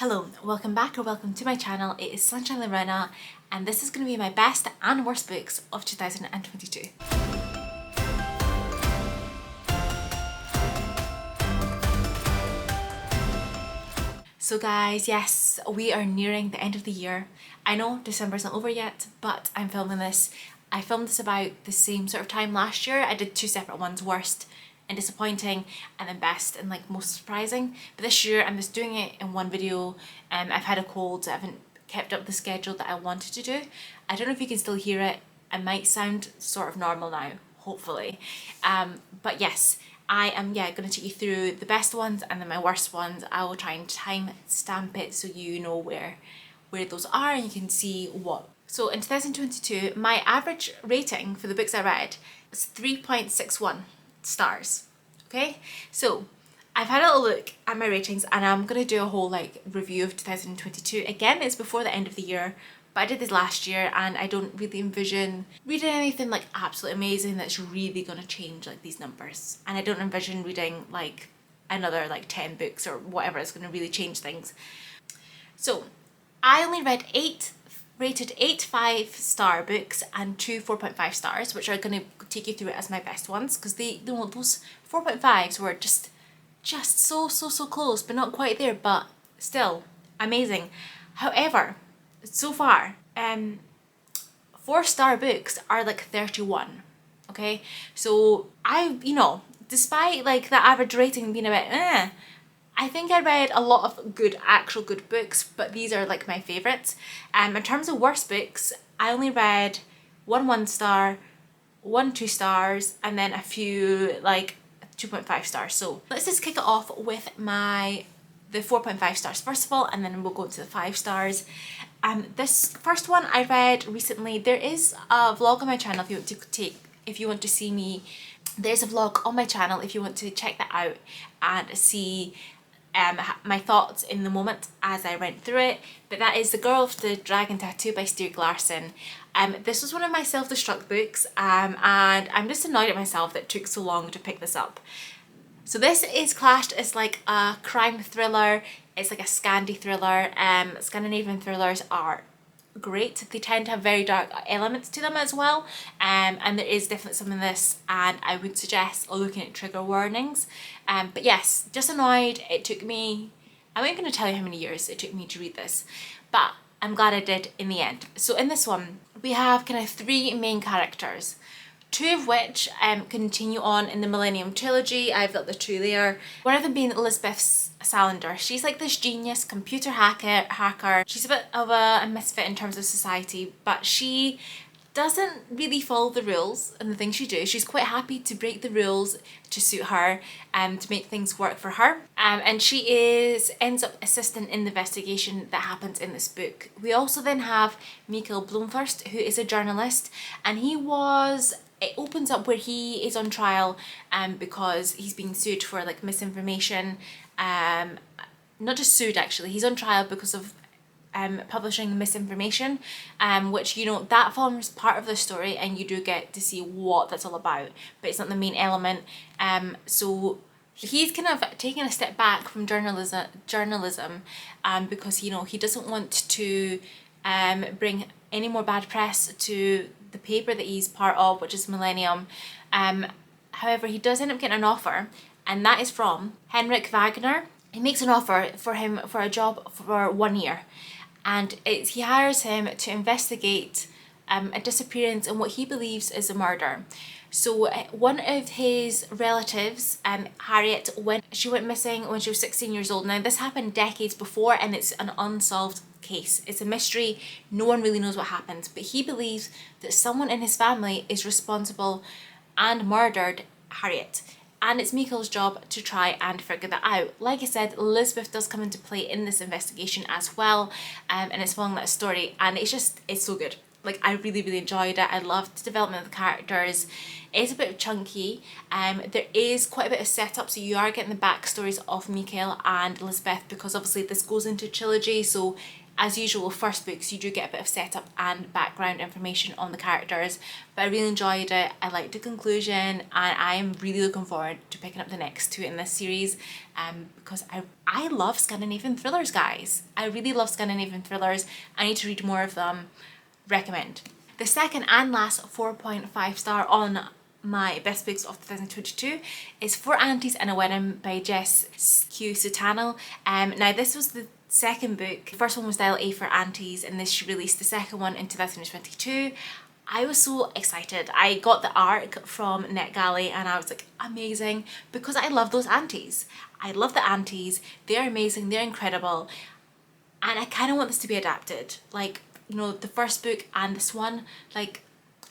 Hello, welcome back or welcome to my channel. It is Sunshine Lorena and this is going to be my best and worst books of 2022. So guys, yes, we are nearing the end of the year. I know December's not over yet, but I'm filming this. I filmed this about the same sort of time last year. I did two separate ones, worst and disappointing, and then best and like most surprising. But this year I'm just doing it in one video. I've had a cold, so I haven't kept up the schedule that I wanted to do. I don't know if you can still hear it. I might sound sort of normal now, hopefully. But yes, I am going to take you through the best ones and then my worst ones. I will try and time stamp it so you know where those are and you can see what. So in 2022, my average rating for the books I read was 3.61 stars. Okay, so I've had a little look at my ratings and I'm gonna do a whole like review of 2022. Again, it's before the end of the year, but I did this last year and I don't really envision reading anything like absolutely amazing that's really gonna change like these numbers. And I don't envision reading like another like 10 books or whatever is gonna really change things. So I only read rated 8 5-star books and 2 4.5 stars, which are going to take you through it as my best ones, because those 4.5s were just so close, but not quite there, but still amazing. However, so far 4-star books are like 31. Okay, so despite like the average rating being a bit I think I read a lot of actual good books, but these are like my favourites. In terms of worst books, I only read 1 1-star, 1 2 stars, and then a few like 2.5 stars. So let's just kick it off with the 4.5 stars first of all, and then we'll go to the 5 stars. This first one I read recently. There is a vlog on my channel if you want to see me. There's a vlog on my channel if you want to check that out and see my thoughts in the moment as I went through it. But that is The Girl with the Dragon Tattoo by Stieg Larsson. This was one of my self-destruct books, and I'm just annoyed at myself that it took so long to pick this up. So this is classed as like a crime thriller. It's like a Scandi thriller. Scandinavian thrillers are great. They tend to have very dark elements to them as well, and there is definitely some in this, and I would suggest looking at trigger warnings. But yes, just annoyed. It took me, I'm not going to tell you how many years it took me to read this, but I'm glad I did in the end. So in this one we have kind of 3 main characters, 2 of which continue on in the Millennium Trilogy. I've got the 2 there. One of them being Elizabeth Salander. She's like this genius computer hacker. She's a bit of a misfit in terms of society, but she doesn't really follow the rules and the things she does. She's quite happy to break the rules to suit her and to make things work for her. And she ends up assisting in the investigation that happens in this book. We also then have Mikael Blomfirst, who is a journalist, and it opens up where he is on trial because he's being sued for like misinformation. Not just sued actually, he's on trial because of publishing misinformation, which that forms part of the story and you do get to see what that's all about, but it's not the main element. So he's kind of taking a step back from journalism because he doesn't want to bring any more bad press to the paper that he's part of, which is Millennium. However, he does end up getting an offer, and that is from Henrik Wagner. He makes an offer for him for a job for 1 year, and he hires him to investigate a disappearance and what he believes is a murder. So one of his relatives, Harriet, she went missing when she was 16 years old. Now this happened decades before and it's an unsolved case. It's a mystery. No one really knows what happened, but he believes that someone in his family is responsible and murdered Harriet. And it's Mikael's job to try and figure that out. Like I said, Elizabeth does come into play in this investigation as well, and it's following that story, and it's so good. Like, I really enjoyed it. I loved the development of the characters. It's a bit chunky. There is quite a bit of setup, so you are getting the backstories of Mikael and Elizabeth, because obviously this goes into trilogy, so As usual, first books, you do get a bit of setup and background information on the characters, but I really enjoyed it. I liked the conclusion, and I am really looking forward to picking up the next two in this series, because I love Scandinavian thrillers, guys. I really love Scandinavian thrillers. I need to read more of them. Recommend. The second and last 4.5 star on my best books of 2022 is Four Aunties and a Wedding by Jess Q. Sutano. Now this was the second book. The first one was Dial A for Aunties, and this she released the second one in 2022. I was so excited. I got the arc from NetGalley and I was like, amazing, because I love those aunties. I love the aunties. They're amazing, they're incredible. And I kind of want this to be adapted. Like, you know, the first book and this one, like,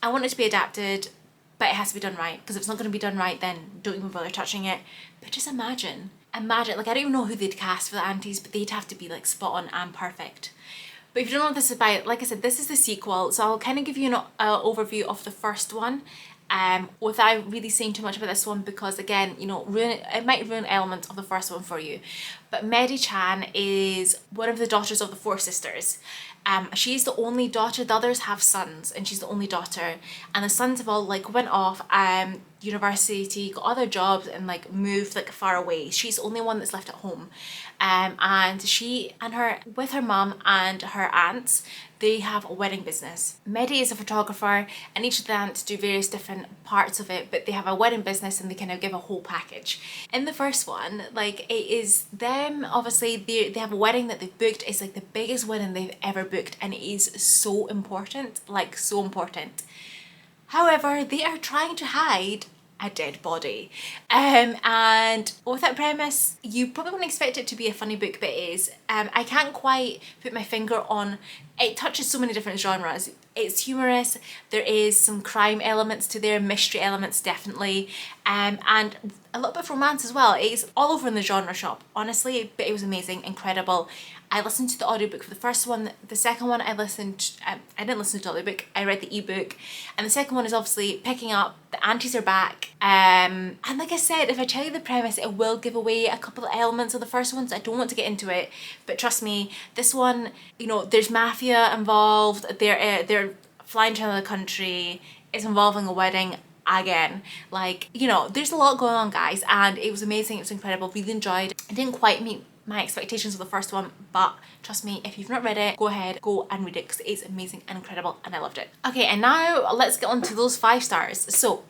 I want it to be adapted, but it has to be done right, because if it's not going to be done right, then don't even bother touching it. But just imagine, like, I don't even know who they'd cast for the aunties, but they'd have to be like spot on and perfect. But if you don't know what this is about, like I said, this is the sequel, so I'll kind of give you an overview of the first one, without really saying too much about this one, because again, you know, it might ruin elements of the first one for you. But Medi Chan is one of the daughters of the four sisters. She's the only daughter. The others have sons, and she's the only daughter. And the sons have all like went off university, got other jobs, and like moved like far away. She's the only one that's left at home. And she and her, with her mum and her aunts, they have a wedding business. Medi is a photographer, and each of the aunts do various different parts of it, but they have a wedding business and they kind of give a whole package. In the first one, like, it is them, obviously, they have a wedding that they've booked. It's like the biggest wedding they've ever booked, and it is so important, like so important. However, they are trying to hide a dead body. And with that premise, you probably wouldn't expect it to be a funny book, but it is. I can't quite put my finger on, it touches so many different genres. It's humorous, there is some crime elements to there, mystery elements definitely, and a little bit of romance as well. It's all over in the genre shop, honestly, but it was amazing, incredible. I listened to the audiobook for the first one. The second one I didn't listen to the audiobook, I read the ebook. And the second one is obviously picking up, the aunties are back. And like I said, if I tell you the premise, it will give away a couple of elements of the first one, so I don't want to get into it. But trust me, this one, you know, there's mafia involved, they're flying to another country, it's involving a wedding again. Like, you know, there's a lot going on, guys, and it was amazing, it was incredible, really enjoyed it. I didn't quite meet my expectations of the first one, but trust me, if you've not read it, go ahead, go and read it, because it's amazing and incredible and I loved it. Okay, and now let's get on to those 5 stars. So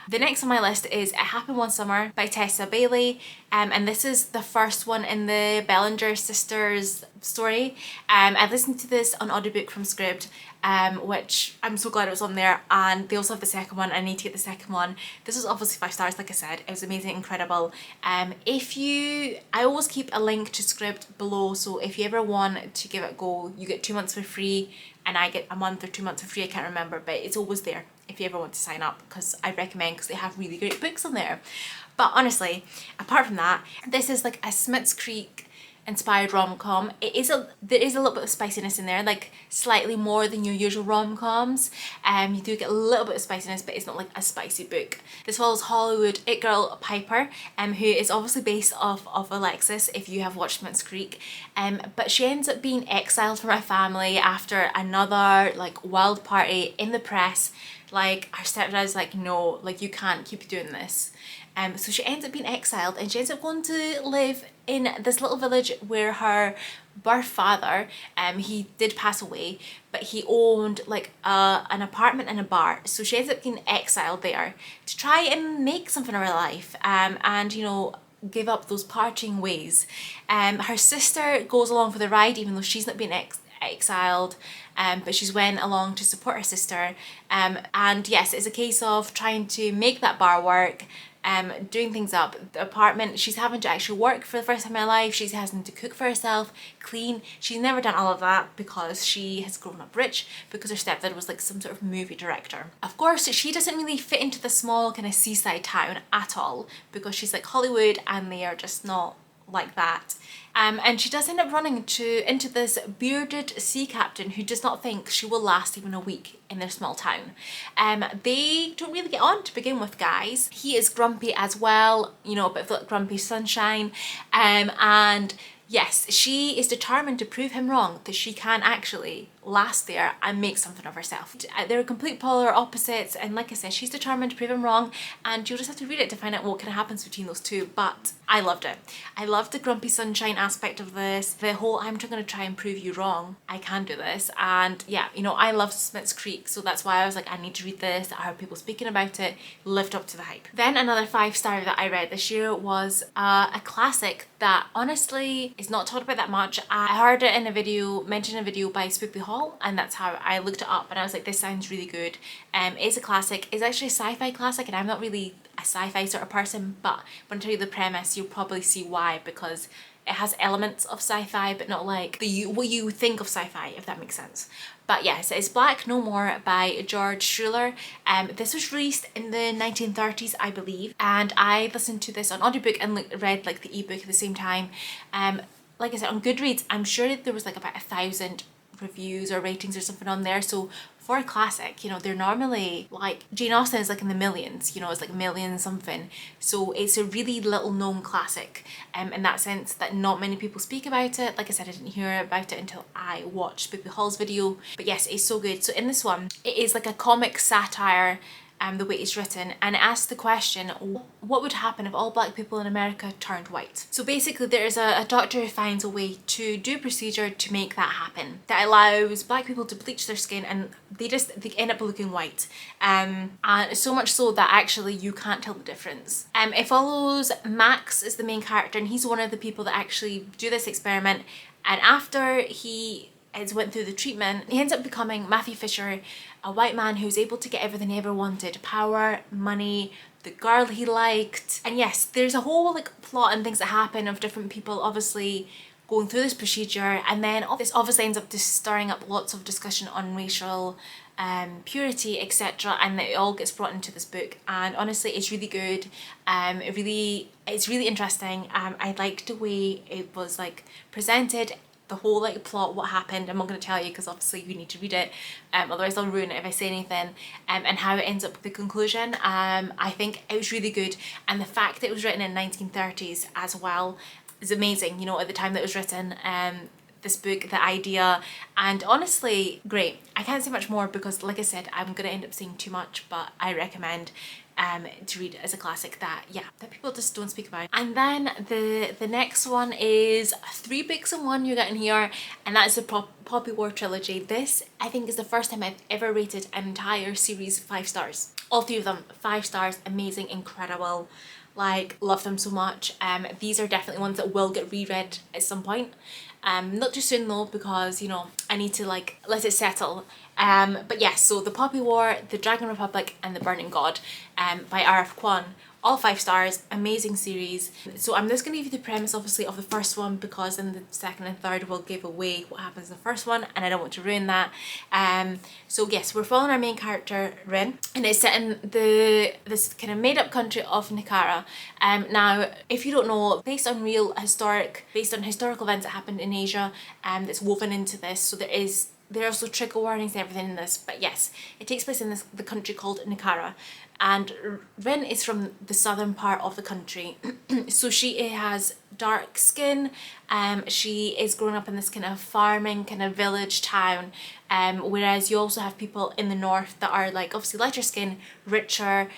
the next on my list is It Happened One Summer by Tessa Bailey, and this is the first one in the Bellinger sisters story. I listened to this on audiobook from Scribd, which I'm so glad it was on there, and they also have the second one. I need to get the second one. This was obviously 5 stars, like I said. It was amazing, incredible. I always keep a link to Scribd below, so if you ever want to give it a go, you get 2 months for free, and I get a month or 2 months for free, I can't remember, but it's always there if you ever want to sign up, because I recommend, because they have really great books on there. But honestly, apart from that, this is like a Smith's Creek inspired rom-com. There is a little bit of spiciness in there, like slightly more than your usual rom-coms. You do get a little bit of spiciness, but it's not like a spicy book. This follows Hollywood it girl Piper, who is obviously based off of Alexis, if you have watched Smith's Creek. But she ends up being exiled from her family after another like wild party in the press. Like, her stepdad's like, no, like, you can't keep doing this. So she ends up being exiled, and she ends up going to live in this little village where her birth father, he did pass away, but he owned like an apartment and a bar. So she ends up being exiled there to try and make something of her life, and you know, give up those partying ways. Her sister goes along for the ride, even though she's not been exiled, but she's went along to support her sister, and yes, it's a case of trying to make that bar work, doing things up. The apartment, she's having to actually work for the first time in her life. She's having to cook for herself, clean. She's never done all of that because she has grown up rich, because her stepdad was like some sort of movie director. Of course, she doesn't really fit into the small kind of seaside town at all, because she's like Hollywood and they are just not like that. And she does end up running into this bearded sea captain who does not think she will last even a week in their small town. They don't really get on to begin with, guys. He is grumpy as well, you know, a bit of like grumpy sunshine, and yes, she is determined to prove him wrong, that she can actually last there and make something of herself. They're complete polar opposites, and like I said, she's determined to prove him wrong, and you'll just have to read it to find out what kind of happens between those two. But I loved it. I loved the grumpy sunshine aspect of this, the whole I'm going to try and prove you wrong, I can do this. And yeah, you know, I love Smith's Creek, so that's why I was like, I need to read this. I heard people speaking about it, lived up to the hype. Then another 5-star that I read this year was a classic that honestly is not talked about that much. I heard it in a video, mentioned in a video by Spoopy Hall, and that's how I looked it up, and I was like, this sounds really good. It's a classic. It's actually a sci-fi classic, and I'm not really a sci-fi sort of person, but when I tell you the premise, you'll probably see why, because it has elements of sci-fi, but not like what you think of sci-fi, if that makes sense. But yes, it's Black No More by George Schuler. This was released in the 1930s, I believe, and I listened to this on audiobook and read like the ebook at the same time. Like I said, on Goodreads, I'm sure there was like about 1,000 reviews or ratings or something on there. So for a classic, you know, they're normally like, Jane Austen is like in the millions, you know, it's like million something. So it's a really little known classic in that sense that not many people speak about it. Like I said, I didn't hear about it until I watched Spoopy Hall's video, but yes, it's so good. So in this one, it is like a comic satire, the way it's written, and it asks the question, what would happen if all black people in America turned white? So basically there's a doctor who finds a way to do a procedure to make that happen, that allows black people to bleach their skin, and they end up looking white, and so much so that actually you can't tell the difference. It follows Max as the main character, and he's one of the people that actually do this experiment, and after he went through the treatment, he ends up becoming Matthew Fisher, a white man who's able to get everything he ever wanted: power, money, the girl he liked. And yes, there's a whole like plot and things that happen of different people obviously going through this procedure, and then this obviously ends up just stirring up lots of discussion on racial purity, etc., and it all gets brought into this book. And honestly, it's really good. It's really interesting. I liked the way it was like presented, the whole like plot, what happened. I'm not going to tell you because obviously you need to read it, otherwise I'll ruin it if I say anything, and how it ends up with the conclusion. I think it was really good, and the fact that it was written in 1930s as well is amazing, you know, at the time that it was written. This book, the idea, and honestly great. I can't say much more because like I said, I'm going to end up saying too much, but I recommend to read it as a classic that people just don't speak about. And then the next one is 3 books in one you're getting here, and that's the Poppy War trilogy. This I think is the first time I've ever rated an entire series 5 stars. All 3 of them 5 stars, amazing, incredible, like love them so much. These are definitely ones that will get reread at some point. Not too soon though, because you know I need to like let it settle. But yes, so the Poppy War, the Dragon Republic, and the Burning God by R.F. Kuang, all 5 stars, amazing series. So I'm just going to give you the premise obviously of the first one, because then the second and third will give away what happens in the first one, and I don't want to ruin that. So yes, we're following our main character Rin, and it's set in this kind of made up country of Nicara. Now if you don't know, based on historical events that happened in Asia, that's woven into this. So there are also trigger warnings and everything in this, but yes, it takes place in the country called Nicara, and Rin is from the southern part of the country. So she has dark skin. She is growing up in this kind of farming kind of village town, whereas you also have people in the north that are like obviously lighter skin, richer,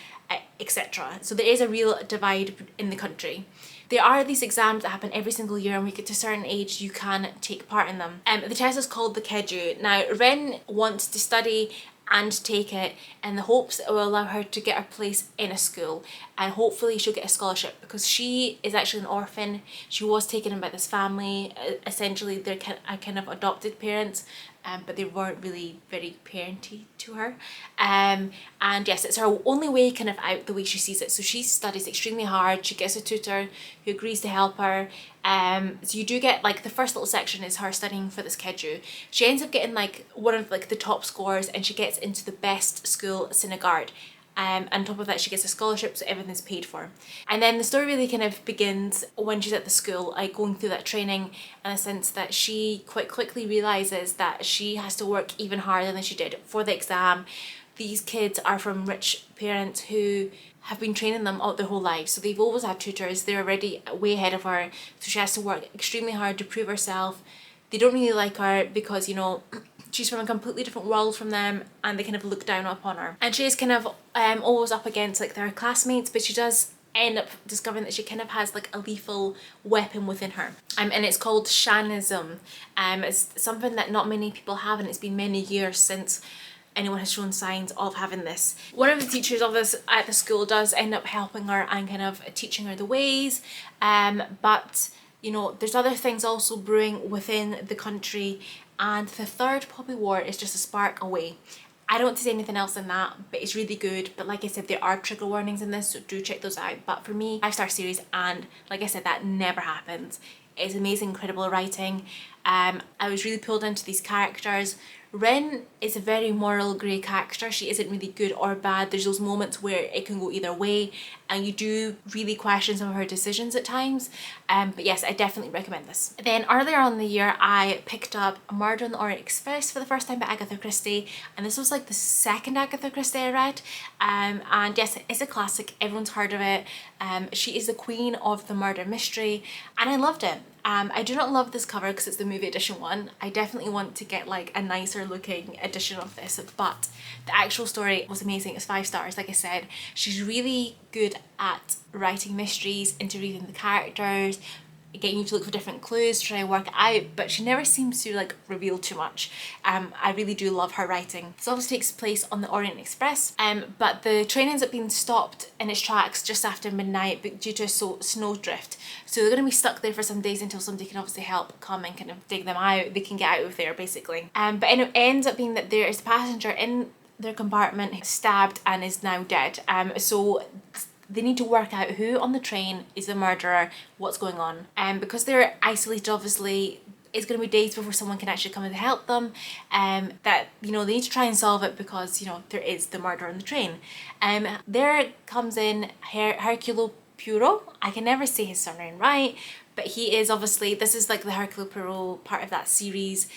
etc. So there is a real divide in the country. There are these exams that happen every single year, and when you get to a certain age you can take part in them. The test is called the Keju. Now Rin wants to study and take it in the hopes that it will allow her to get her place in a school, and hopefully she'll get a scholarship, because she is actually an orphan. She was taken in by this family. Essentially they're kind of adopted parents, but they weren't really very parenty to her. And yes, it's her only way kind of out, the way she sees it. So she studies extremely hard. She gets a tutor who agrees to help her. So you do get like the first little section is her studying for this Keju. She ends up getting like one of like the top scores, and she gets into the best school, Sinagard. On top of that, she gets a scholarship, so everything's paid for. And then the story really kind of begins when she's at the school, like going through that training, in a sense that she quite quickly realizes that she has to work even harder than she did for the exam these kids are from rich parents who have been training them all their whole lives. So they've always had tutors. They're already way ahead of her. So she has to work extremely hard to prove herself. They don't really like her because, you know, she's from a completely different world from them, and they kind of look down upon her. And she is kind of always up against like their classmates, but she does end up discovering that she kind of has like a lethal weapon within her. And it's called Shanism. It's something that not many people have, and it's been many years since anyone has shown signs of having this. One of the teachers of this at the school does end up helping her and kind of teaching her the ways, but you know, there's other things also brewing within the country, and the third Poppy War is just a spark away. I don't want to say anything else than that, but it's really good. But like I said, there are trigger warnings in this, so do check those out. But for me, 5-star series, and like I said, that never happens. It's amazing, incredible writing. I was really pulled into these characters. Ren is a very moral grey character. She isn't really good or bad. There's those moments where it can go either way, and you do really question some of her decisions at times. But yes, I definitely recommend this. Then earlier on in the year, I picked up Murder on the Orient Express for the first time by Agatha Christie, and this was like the second Agatha Christie I read. And yes, it's a classic. Everyone's heard of it. She is the queen of the murder mystery, and I loved it. I do not love this cover because it's the movie edition one. I definitely want to get like a nicer looking edition of this, but the actual story was amazing. It's 5 stars, like I said. She's really good at writing mysteries, interweaving the characters, getting you to look for different clues to try and work it out, but she never seems to like reveal too much. I really do love her writing. This obviously takes place on the Orient Express, but the train ends up being stopped in its tracks just after midnight due to snow drift. So they're going to be stuck there for some days until somebody can obviously help come and kind of dig them out. They can get out of there basically. But it ends up being that there is a passenger in their compartment stabbed and is now dead. So they need to work out who on the train is the murderer, what's going on. And because they're isolated, obviously, it's going to be days before someone can actually come and help them. That, you know, they need to try and solve it because, you know, there is the murder on the train. There comes in Hercule Poirot. I can never say his surname right, but he is obviously, this is like the Hercule Poirot part of that series.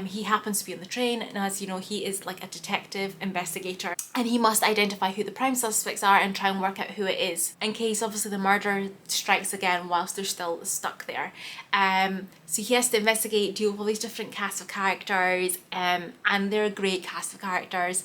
He happens to be on the train, and as you know, he is like a detective investigator, and he must identify who the prime suspects are and try and work out who it is, in case obviously the murder strikes again whilst they're still stuck there. So he has to investigate, deal with all these different casts of characters, and they're a great cast of characters.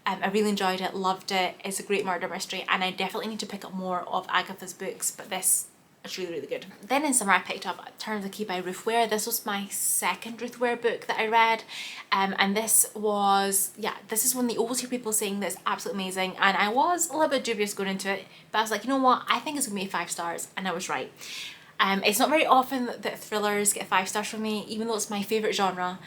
I really enjoyed it, loved it. It's a great murder mystery, and I definitely need to pick up more of Agatha's books, but this is really, really good. Then in summer I picked up Turn of the Key by Ruth Ware. This was my second Ruth Ware book that I read, and this was, this is one that you always hear people saying that's absolutely amazing, and I was a little bit dubious going into it, but I was like, you know what, I think it's gonna be 5 stars, and I was right. It's not very often that thrillers get 5 stars from me, even though it's my favourite genre.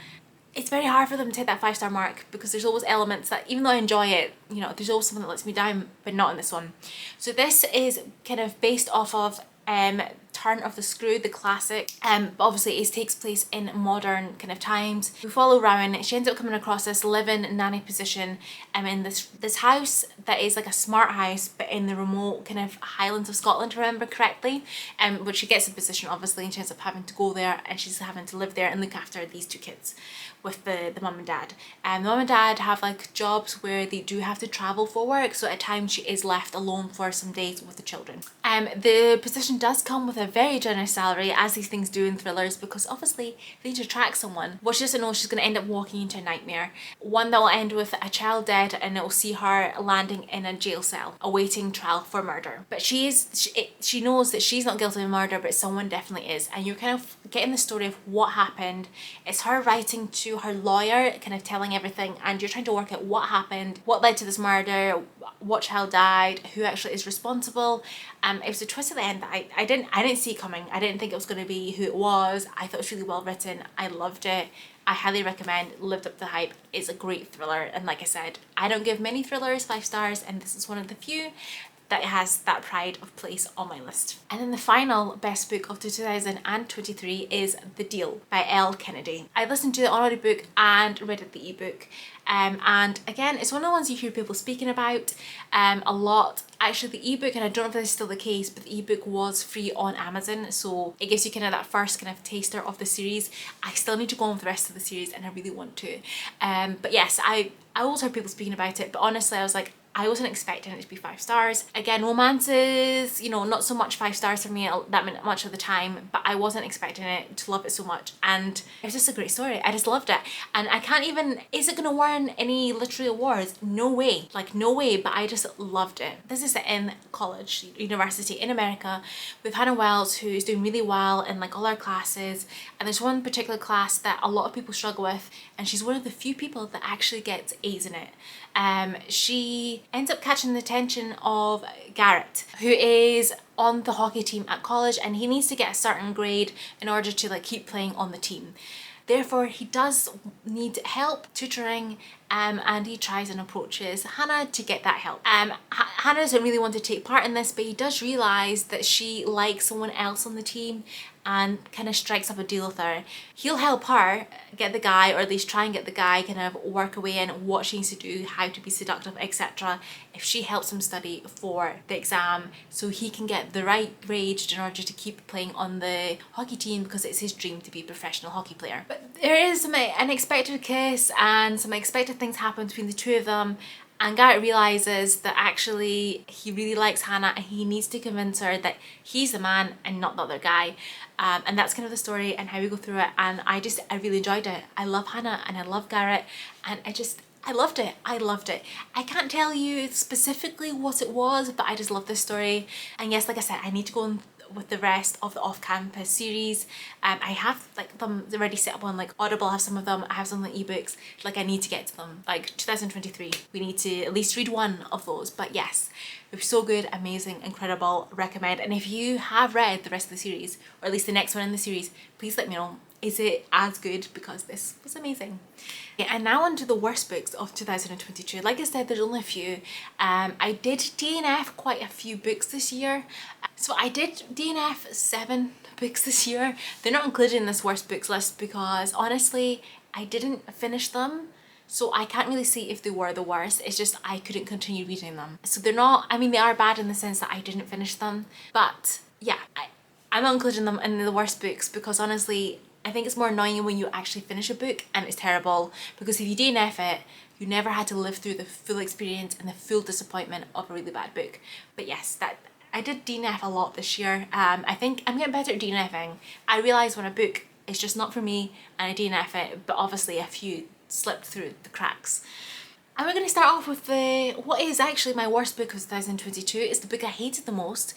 It's very hard for them to hit that 5-star mark because there's always elements that, even though I enjoy it, you know, there's always something that lets me down, but not in this one. So this is kind of based off of Turn of the Screw, the classic, but obviously it takes place in modern kind of times. We follow Rowan. She ends up coming across this live-in nanny position in this house that is like a smart house, but in the remote kind of Highlands of Scotland, if I remember correctly. But she gets a position obviously, and she ends up having to go there, and she's having to live there and look after these 2 kids with the mum and dad. The mum and dad have like jobs where they do have to travel for work, so at times she is left alone for some days with the children. The position does come with a very generous salary, as these things do in thrillers, because obviously they need to attract someone. What she doesn't know, she's going to end up walking into a nightmare, one that will end with a child dead, and it will see her landing in a jail cell awaiting trial for murder. But she knows that she's not guilty of murder, but someone definitely is, and you're kind of getting the story of what happened. It's her writing to her lawyer, kind of telling everything, and you're trying to work out what happened, what led to this murder, what child died, who actually is responsible. It was a twist at the end that I didn't see coming. I didn't think it was going to be who it was. I thought it was really well written. I loved it. I highly recommend. Lived up to the hype. It's a great thriller, and like I said, I don't give many thrillers 5 stars, and this is one of the few. that it has that pride of place on my list. And then the final best book of 2023 is The Deal by Elle Kennedy. I listened to it on audiobook and read it the ebook. And again, it's one of the ones you hear people speaking about a lot. Actually, the ebook, and I don't know if this is still the case, but the ebook was free on Amazon, so it gives you kind of that first kind of taster of the series. I still need to go on with the rest of the series, and I really want to. But yes, I always heard people speaking about it, but honestly, I was like, I wasn't expecting it to be 5 stars. Again, romances, you know, not so much 5 stars for me that much of the time, but I wasn't expecting it to love it so much, and it was just a great story. I just loved it, and I can't even, is it gonna win any literary awards? No way, like no way, but I just loved it. This is in college, university in America, with Hannah Wells, who's doing really well in like all our classes, and there's one particular class that a lot of people struggle with, and she's one of the few people that actually gets A's in it. She ends up catching the attention of Garrett, who is on the hockey team at college, and he needs to get a certain grade in order to like keep playing on the team. Therefore, he does need help tutoring, and he tries and approaches Hannah to get that help. Hannah doesn't really want to take part in this, but he does realise that she likes someone else on the team and kind of strikes up a deal with her. He'll help her get the guy, or at least try and get the guy, kind of work away in what she needs to do, how to be seductive, etc. if she helps him study for the exam, so he can get the right grade in order to keep playing on the hockey team, because it's his dream to be a professional hockey player. But there is some unexpected kiss and some unexpected things happen between the two of them, and Garrett realises that actually he really likes Hannah, and he needs to convince her that he's the man and not the other guy. And that's kind of the story and how we go through it, and I really enjoyed it. I love Hannah and I love Garrett, and I loved it. I loved it. I can't tell you specifically what it was, but I just love this story. And yes, like I said, I need to go on with the rest of the off-campus series. I have like them already set up on like Audible. I have some of them, I have some of the ebooks. Like I need to get to them. Like 2023, we need to at least read one of those. But yes, it was so good, amazing, incredible, recommend. And if you have read the rest of the series, or at least the next one in the series, please let me know. Is it as good? Because this was amazing. Yeah, and now on to the worst books of 2022. Like I said, there's only a few. I did DNF quite a few books this year. So I did DNF 7 books this year. They're not included in this worst books list because honestly, I didn't finish them. So I can't really see if they were the worst. It's just I couldn't continue reading them. So they're not, I mean, they are bad in the sense that I didn't finish them. But yeah, I'm not including them in the worst books because honestly, I think it's more annoying when you actually finish a book and it's terrible, because if you DNF it, you never had to live through the full experience and the full disappointment of a really bad book. But yes, I did DNF a lot this year. I think I'm getting better at DNFing. I realise when a book is just not for me and I DNF it, but obviously a few slipped through the cracks. And we're going to start off with what is actually my worst book of 2022. It's the book I hated the most.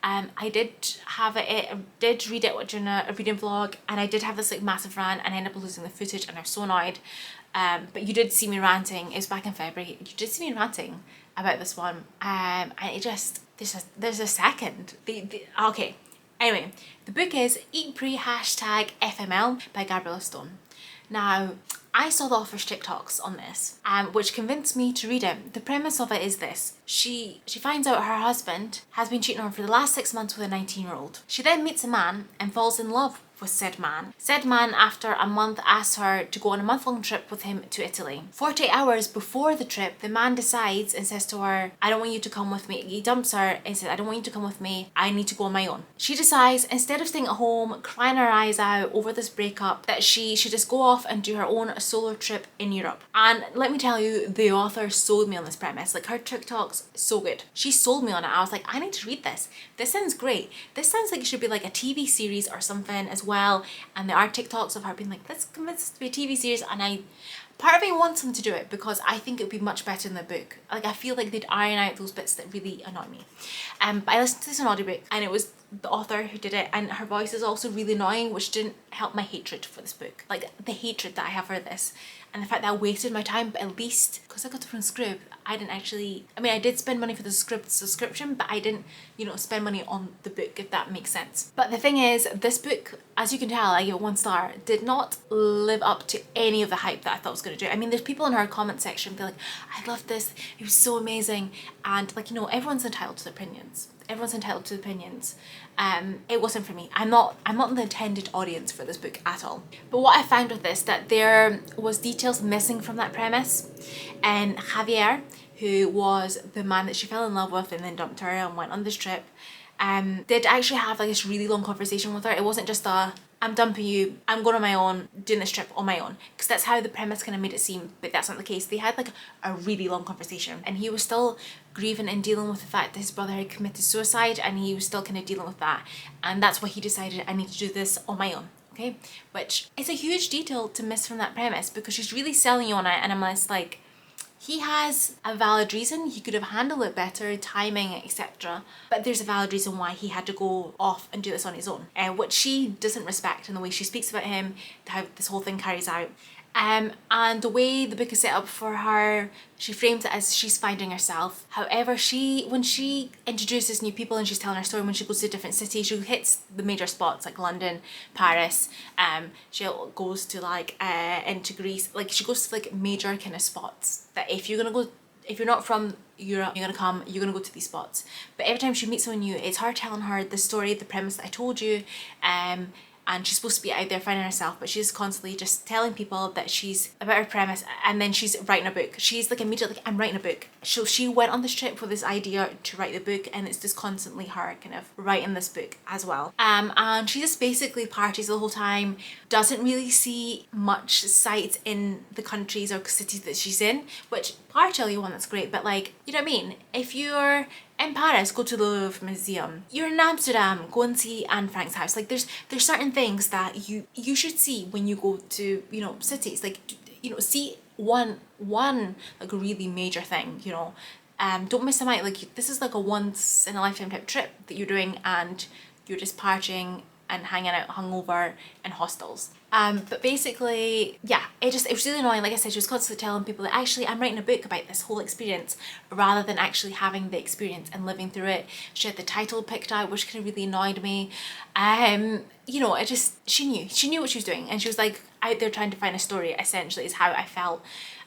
I did read it during a reading vlog, and I did have this like massive rant, and I ended up losing the footage, and I was so annoyed. But you did see me ranting. It was back in February. You did see me ranting about this one, and it just there's a second. Okay. Anyway, the book is Eat Pray #FML by Gabriella Stone. Now, I saw the author's TikToks on this, which convinced me to read it. The premise of it is this. She finds out her husband has been cheating on her for the last 6 months with a 19-year-old. She then meets a man and falls in love with said man. Said man, after a month, asks her to go on a month-long trip with him to Italy. 48 hours before the trip, the man decides and says to her, I don't want you to come with me. He dumps her and says, I don't want you to come with me. I need to go on my own. She decides, instead of staying at home, crying her eyes out over this breakup, that she should just go off and do her own solo trip in Europe. And let me tell you, the author sold me on this premise. Like, her TikToks, so good. She sold me on it. I was like, I need to read this. This sounds great. This sounds like it should be like a TV series or something as well. And there are TikToks of her being like, let's convince this to be a TV series, and part of me wants them to do it because I think it would be much better than the book. Like, I feel like they'd iron out those bits that really annoy me. But I listened to this on audiobook, and it was the author who did it, and her voice is also really annoying, which didn't help my hatred for this book. Like, the hatred that I have for this, and the fact that I wasted my time, but at least, because I got it from Scrib, I didn't actually, I mean, I did spend money for the Scrib subscription, but I didn't, spend money on the book, if that makes sense. But the thing is, this book, as you can tell, I give it 1 star, did not live up to any of the hype that I thought it was going to do it. I mean, there's people in her comment section be like, I love this, it was so amazing. And like, you know, everyone's entitled to their opinions. Everyone's entitled to opinions. It wasn't for me. I'm not the intended audience for this book at all. But what I found with this, that there was details missing from that premise. And Javier, who was the man that she fell in love with and then dumped her and went on this trip, did actually have like this really long conversation with her. It wasn't just a, I'm dumping you, I'm going on my own, doing this trip on my own. Because that's how the premise kind of made it seem, but that's not the case. They had like a really long conversation, and he was still grieving and dealing with the fact that his brother had committed suicide, and he was still kind of dealing with that. And that's why he decided, I need to do this on my own. Okay, which is a huge detail to miss from that premise, because she's really selling you on it, and I'm just like, he has a valid reason. He could have handled it better, timing, etc. But there's a valid reason why he had to go off and do this on his own, which she doesn't respect in the way she speaks about him, how this whole thing carries out. And the way the book is set up for her, she frames it as she's finding herself. However, when she introduces new people and she's telling her story, when she goes to different cities, she hits the major spots like London, Paris. She goes to like into Greece. Like she goes to like major kind of spots that if you're not from Europe, you're gonna go to these spots. But every time she meets someone new, it's her telling her the story, the premise that I told you. And she's supposed to be out there finding herself, but she's constantly just telling people that she's about her premise, and then she's writing a book. She's like immediately like, I'm writing a book. So she went on this trip with this idea to write the book, and it's just constantly her kind of writing this book as well. And she just basically parties the whole time, doesn't really see much sights in the countries or cities that she's in, which partially one, that's great, but like, you know what I mean? If you're in Paris, go to the Louvre Museum. You're in Amsterdam, go and see Anne Frank's house. Like there's certain things that you should see when you go to, you know, cities. Like, you know, see one like a really major thing, you know. Don't miss them out. Like this is like a once in a lifetime type trip that you're doing, and you're just partying and hanging out hungover in hostels. But basically, yeah, it was really annoying. Like I said, she was constantly telling people that actually I'm writing a book about this whole experience, rather than actually having the experience and living through it. She had the title picked out, which kind of really annoyed me. You know, she knew what she was doing, and she was like out there trying to find a story, essentially, is how I felt.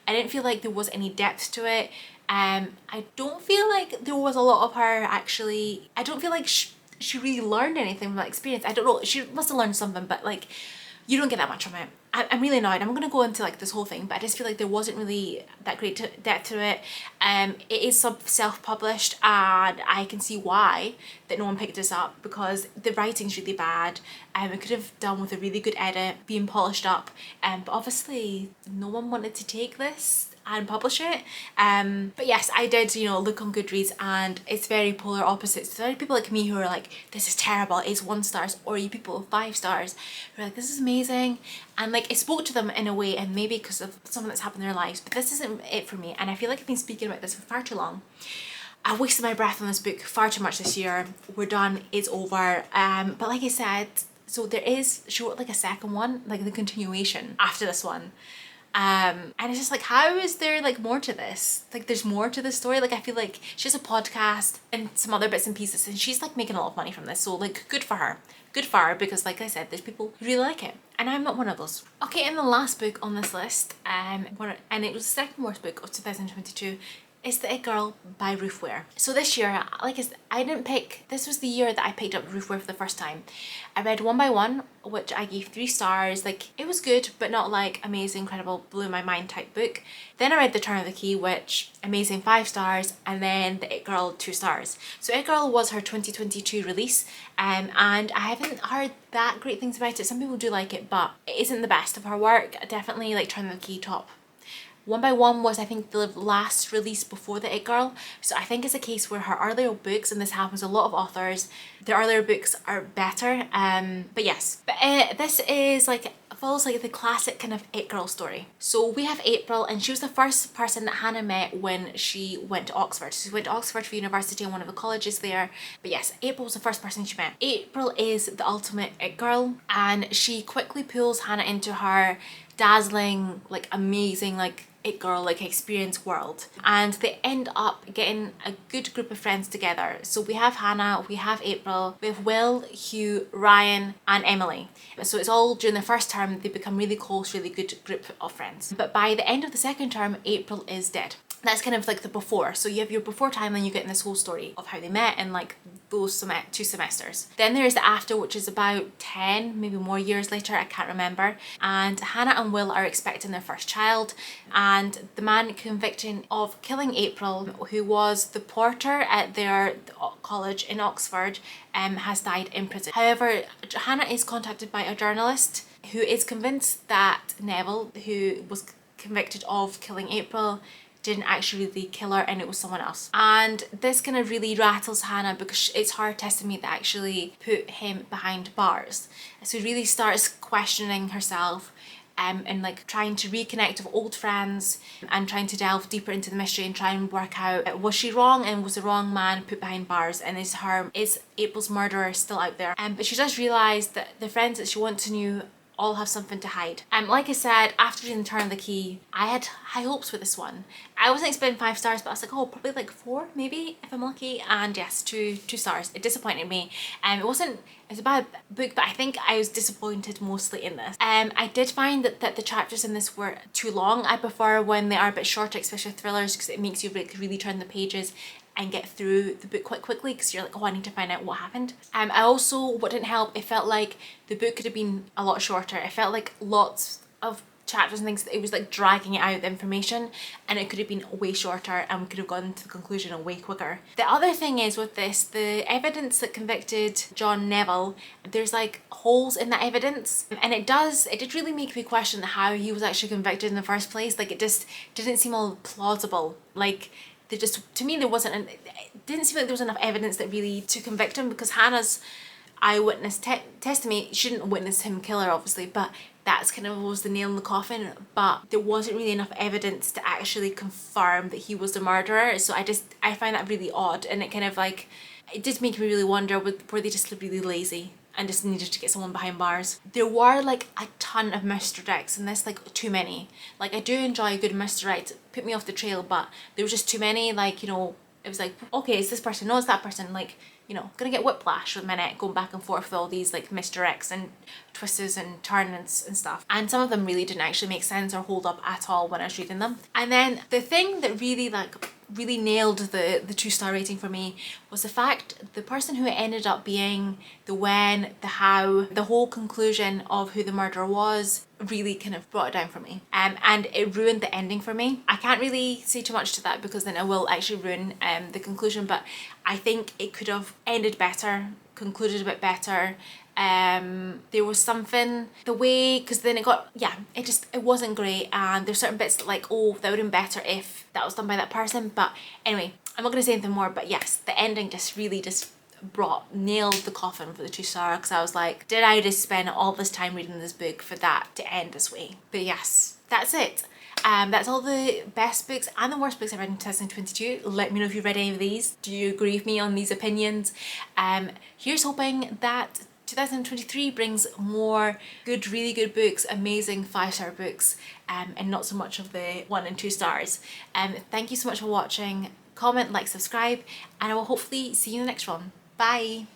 I didn't feel like there was any depth to it. I don't feel like there was a lot of her actually. I don't feel like she really learned anything from that experience. I don't know, she must have learned something, but like, you don't get that much from it. I'm really annoyed. I'm going to go into like this whole thing, but I just feel like there wasn't really that great depth to it. It is self-published, and I can see why that no one picked this up, because the writing's really bad. It could have done with a really good edit, being polished up, but obviously no one wanted to take this and publish it. But yes, I did, you know, look on Goodreads, and it's very polar opposites. There are people like me who are like, this is terrible, it's 1 star, or you people with 5 stars who are like, this is amazing. And like, it spoke to them in a way, and maybe because of something that's happened in their lives, but this isn't it for me. And I feel like I've been speaking about this for far too long. I wasted my breath on this book far too much this year. We're done, it's over. But like I said, so she wrote like a second one, like the continuation after this one. And it's just like, how is there like more to this? Like there's more to the story. Like I feel like she has a podcast and some other bits and pieces, and she's like making a lot of money from this, so like good for her, because like I said, there's people who really like it, and I'm not one of those. Okay, and the last book on this list, and it was the second worst book of 2022, is The It Girl by Ruth Ware. So this year, like I didn't pick, this was the year that I picked up Ruth Ware for the first time. I read One by One, which I gave 3 stars. Like, it was good, but not like amazing, incredible, blew my mind type book. Then I read The Turn of the Key, which amazing, 5 stars, and then The It Girl, 2 stars. So It Girl was her 2022 release, and I haven't heard that great things about it. Some people do like it, but it isn't the best of her work. Definitely like Turn of the Key top. One by One was, I think, the last release before The It Girl, so I think it's a case where her earlier books, and this happens a lot of authors, their earlier books are better. But yes, this is like, follows like the classic kind of It Girl story. So we have April, and she was the first person that Hannah met when she went to Oxford. So she went to Oxford for university in one of the colleges there. But yes, April was the first person she met. April is the ultimate It Girl, and she quickly pulls Hannah into her dazzling, like amazing, like it girl like experience world, and they end up getting a good group of friends together. So we have Hannah, we have April, we have Will, Hugh, Ryan and Emily. So it's all during the first term they become really close, really good group of friends. But by the end of the second term, April is dead. That's kind of like the before. So you have your before time and you get in this whole story of how they met and like those 2 semesters. Then there's the after, which is about 10, maybe more years later, I can't remember. And Hannah and Will are expecting their first child, and the man convicted of killing April, who was the porter at their college in Oxford, has died in prison. However, Hannah is contacted by a journalist who is convinced that Neville, who was convicted of killing April, didn't actually really kill her and it was someone else. And this kind of really rattles Hannah because it's her testimony that actually put him behind bars. So he really starts questioning herself and like trying to reconnect with old friends and trying to delve deeper into the mystery and try and work out, was she wrong and was the wrong man put behind bars, and is April's murderer still out there? But she does realise that the friends that she once knew all have something to hide. Like I said, after reading Turn of the Key, I had high hopes with this one. I wasn't expecting 5 stars, but I was like, oh, probably like 4 maybe if I'm lucky. And yes, 2 stars. It disappointed me. It was a bad book, but I think I was disappointed mostly in this. I did find that the chapters in this were too long. I prefer when they are a bit shorter, especially thrillers, because it makes you like really turn the pages and get through the book quite quickly, because you're like, oh, I need to find out what happened. I also, what didn't help, it felt like the book could have been a lot shorter. It felt like lots of chapters and things, it was like dragging it out, the information, and it could have been way shorter and we could have gone to the conclusion way quicker. The other thing is with this, the evidence that convicted John Neville, there's like holes in that evidence, and it did really make me question how he was actually convicted in the first place. Like, it just didn't seem all plausible. Like, to me, it didn't seem like there was enough evidence that really to convict him, because Hannah's eyewitness testimony, she didn't witness him kill her obviously, but that's kind of was the nail in the coffin. But there wasn't really enough evidence to actually confirm that he was the murderer. So I find that really odd, and it kind of like, it did make me really wonder, were they just really lazy and just needed to get someone behind bars? There were like a ton of misdirects in this, like too many. Like, I do enjoy a good misdirect, put me off the trail, but there was just too many. Like, you know, it was like, okay, it's this person, no, it's that person, like, you know, gonna get whiplash with a minute going back and forth with all these like misdirects and twists and turns and stuff. And some of them really didn't actually make sense or hold up at all when I was reading them. And then the thing that really nailed the 2-star rating for me was the fact the person who it ended up being, the when, the how, the whole conclusion of who the murderer was, really kind of brought it down for me, and it ruined the ending for me. I can't really say too much to that because then it will actually ruin the conclusion, but I think it could have ended better, concluded a bit better. There was something, the way, because then it got, yeah, it wasn't great, and there's certain bits that like, oh, that would have been better if that was done by that person. But anyway, I'm not going to say anything more, but yes, the ending just really nailed the coffin for the 2-star, because I was like, did I just spend all this time reading this book for that to end this way? But yes, that's it. That's all the best books and the worst books I read in 2022. Let me know if you've read any of these. Do you agree with me on these opinions? Here's hoping that 2023 brings more good, really good books, amazing 5-star books, and not so much of the 1 and 2 stars. Thank you so much for watching. Comment, like, subscribe, and I will hopefully see you in the next one. Bye!